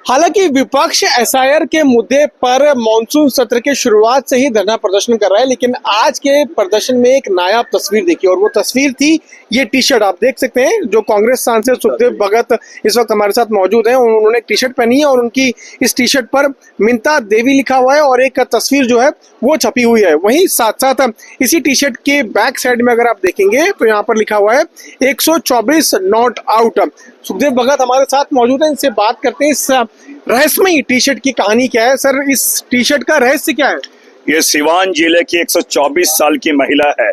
हालांकि विपक्ष एसआईआर के मुद्दे पर मानसून सत्र के शुरुआत से ही धरना प्रदर्शन कर रहा है, लेकिन आज के प्रदर्शन में एक नायाब तस्वीर देखी और वो तस्वीर थी ये टी शर्ट। आप देख सकते हैं जो कांग्रेस सांसद सुखदेव भगत इस वक्त हमारे साथ मौजूद हैं, उन्होंने टी शर्ट पहनी है और उनकी इस टी शर्ट पर मिंता देवी लिखा हुआ है और एक तस्वीर जो है वो छपी हुई है। वहीं साथ साथ इसी टी शर्ट के बैक साइड में अगर आप देखेंगे तो यहाँ पर लिखा हुआ है 124 नॉट आउट। सुखदेव भगत हमारे साथ मौजूद है, इनसे बात करते हैं इस रहस्यमयी टी शर्ट की कहानी क्या है। सर, इस टी शर्ट का रहस्य क्या है? ये सिवान जिले की 124 साल की महिला है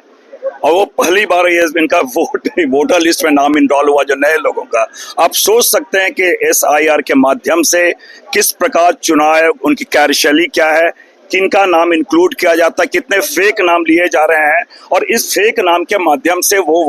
और वो पहली बार ये इनका वोटर लिस्ट में नाम इनरोल हुआ जो नए लोगों का। आप सोच सकते हैं कि एसआईआर के माध्यम से किस प्रकार चुनाव, उनकी कार्यशैली क्या है, किनका नाम इंक्लूड किया जाता है, कितने फेक नाम लिए जा रहे हैं और इस फेक नाम के माध्यम से वो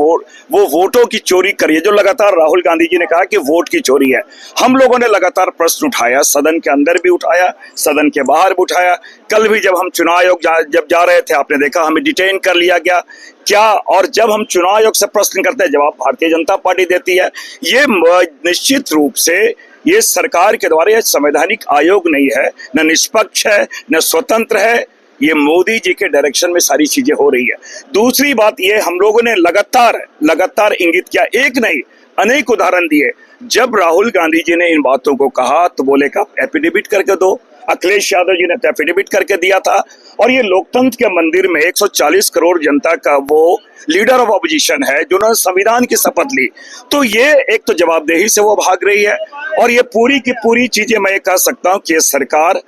वोटों की चोरी करी है जो लगातार राहुल गांधी जी ने कहा कि वोट की चोरी है। हम लोगों ने लगातार प्रश्न उठाया, सदन के अंदर भी उठाया, सदन के बाहर भी उठाया। कल भी जब हम चुनाव आयोग जब जा रहे थे, आपने देखा हमें डिटेन कर लिया गया क्या। और जब हम चुनाव आयोग से प्रश्न करते हैं, जवाब भारतीय जनता पार्टी देती है। ये निश्चित रूप से ये सरकार के द्वारा, यह संवैधानिक आयोग नहीं है, न निष्पक्ष है, न स्वतंत्र है। ये मोदी जी के डायरेक्शन में सारी चीजें हो रही है। दूसरी बात ये, हम लोगों ने लगातार इंगित किया, एक नहीं अनेक उदाहरण दिए। जब राहुल गांधी जी ने इन बातों को कहा तो बोले का एफिडेविट करके दो। अखिलेश यादव जी ने एफिडेविट करके दिया था। और ये लोकतंत्र के मंदिर में 140 करोड़ जनता का वो लीडर ऑफ अपोजिशन है जिन्होंने संविधान की शपथ ली, तो ये एक तो जवाबदेही से वो भाग रही है। और ये पूरी की पूरी चीजें मैं ये कह सकता हूँ कि ये सरकार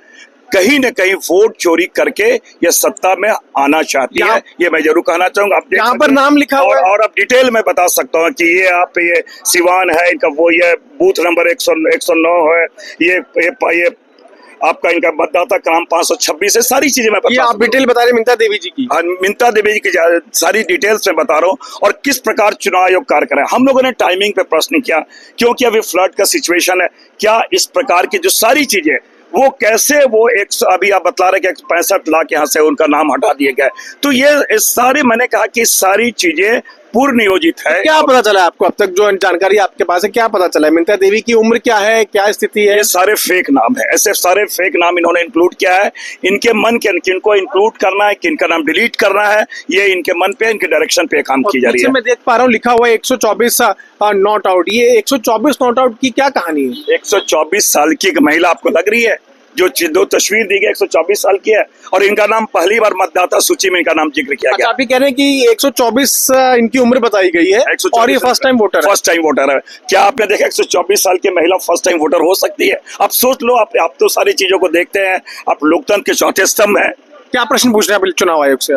कहीं न कहीं वोट चोरी करके ये सत्ता में आना चाहती है। ये मैं जरूर कहना चाहूंगा। अब यहाँ पर नाम लिखा हुआ है और अब डिटेल में बता सकता हूँ कि ये सिवान है, इनका वो ये बूथ नंबर 109 है, ये आपका इनका मतदाता क्रम 526 है। सारी चीजें मैं ये आप डिटेल बता रहे मिंता देवी जी की? हाँ, मिंता देवी जी की सारी डिटेल्स में बता रहा हूँ और किस प्रकार चुनाव आयोग कार्य करे। हम लोगों ने टाइमिंग पे प्रश्न किया क्योंकि अभी फ्लड का सिचुएशन है। क्या इस प्रकार की जो सारी चीजें वो कैसे वो अभी आप बतला रहे कि 65 लाख यहाँ से उनका नाम हटा दिए गए, तो ये सारी मैंने कहा कि सारी चीजें पूर्व नियोजित है। क्या पता चला आपको अब तक जो जानकारी आपके पास है, क्या पता चला है? मिंता देवी की उम्र क्या है, क्या स्थिति है? ये सारे फेक नाम है, ऐसे सारे फेक नाम इन्होंने इंक्लूड किया है। इनके मन के किनको इंक्लूड करना है, किनका नाम डिलीट करना है, ये इनके मन पे, इनके डायरेक्शन पे काम की जा रही है। मैं देख पा रहा हूँ लिखा हुआ है 124 नॉट आउट। ये 124 नॉट आउट की क्या कहानी है? 124 साल की एक महिला आपको लग रही है? जो दो तस्वीर दी गई 124 साल की है और इनका नाम पहली बार मतदाता सूची में इनका नाम जिक्र किया गया। आप ही कह रहे हैं कि 124 इनकी उम्र बताई गई है और ये फर्स्ट टाइम वोटर है। क्या आपने देखा 124 साल की महिला फर्स्ट टाइम वोटर हो सकती है? आप सोच लो, आप तो सारी चीजों को देखते हैं, आप लोकतंत्र के चौथे स्तंभ है। क्या प्रश्न पूछ रहे हैं चुनाव आयोग से?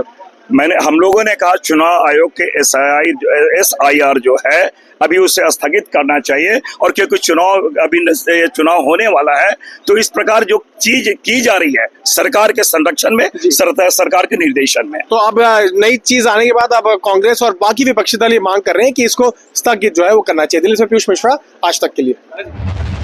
हम लोगों ने कहा चुनाव आयोग के एसआईआर जो है अभी उसे स्थगित करना चाहिए और क्योंकि चुनाव होने वाला है तो इस प्रकार जो चीज की जा रही है सरकार के संरक्षण में, सरकार के निर्देशन में, तो अब नई चीज आने के बाद अब कांग्रेस और बाकी विपक्षी दल ये मांग कर रहे हैं कि इसको स्थगित जो है वो करना चाहिए। दिल्ली से पीयूष मिश्रा, आज तक के लिए।